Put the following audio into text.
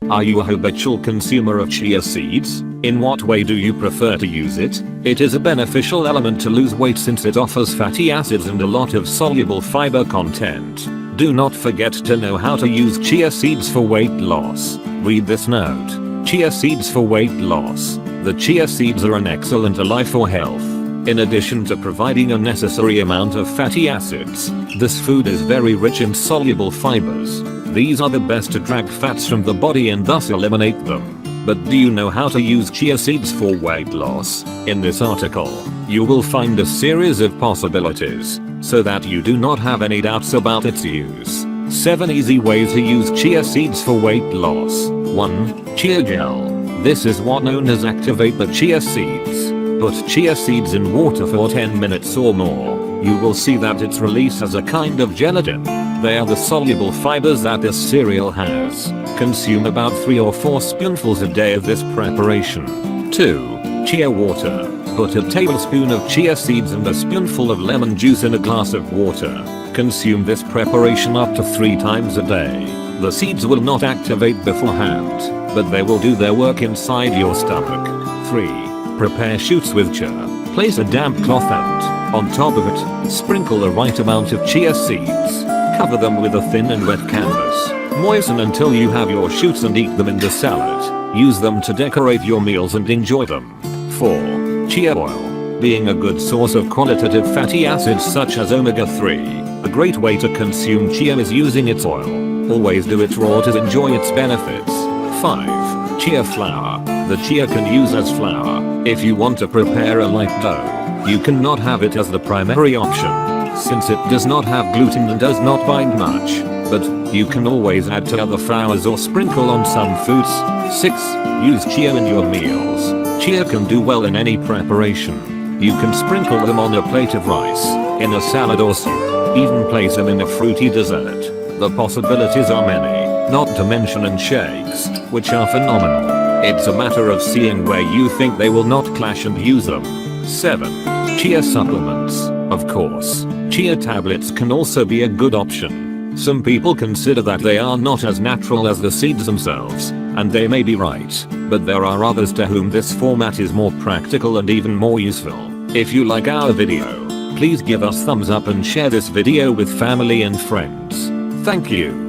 Are you a habitual consumer of chia seeds? In what way do you prefer to use it? It is a beneficial element to lose weight since it offers fatty acids and a lot of soluble fiber content. Do not forget to know how to use chia seeds for weight loss. Read this note. Chia seeds for weight loss. The chia seeds are an excellent ally for health. In addition to providing a necessary amount of fatty acids, this food is very rich in soluble fibers. These are the best to drag fats from the body and thus eliminate them. But do you know how to use chia seeds for weight loss? In this article, you will find a series of possibilities, so that you do not have any doubts about its use. 7 easy ways to use chia seeds for weight loss. 1. Chia gel. This is what known as activate the chia seeds. Put chia seeds in water for 10 minutes or more. You will see that its release has a kind of gelatin. They are the soluble fibers that this cereal has. Consume about 3 or 4 spoonfuls a day of this preparation. 2. Chia water. Put a tablespoon of chia seeds and a spoonful of lemon juice in a glass of water. Consume this preparation up to 3 times a day. The seeds will not activate beforehand, but they will do their work inside your stomach. 3. Prepare shoots with chia. Place a damp cloth and, on top of it, sprinkle the right amount of chia seeds. Cover them with a thin and wet canvas. Moisten until you have your shoots and eat them in the salad. Use them to decorate your meals and enjoy them. 4. Chia oil. Being a good source of qualitative fatty acids such as omega-3, a great way to consume chia is using its oil. Always do it raw to enjoy its benefits. 5. Chia flour. The chia can use as flour. If you want to prepare a light dough, you cannot have it as the primary option, since it does not have gluten and does not bind much, but you can always add to other flours or sprinkle on some foods. 6. Use chia in your meals. Chia can do well in any preparation. You can sprinkle them on a plate of rice, in a salad or soup, even place them in a fruity dessert. The possibilities are many, not to mention in shakes, which are phenomenal. It's a matter of seeing where you think they will not clash and use them. 7. Chia supplements. Of course, chia tablets can also be a good option. Some people consider that they are not as natural as the seeds themselves, and they may be right, but there are others to whom this format is more practical and even more useful. If you like our video, please give us thumbs up and share this video with family and friends. Thank you.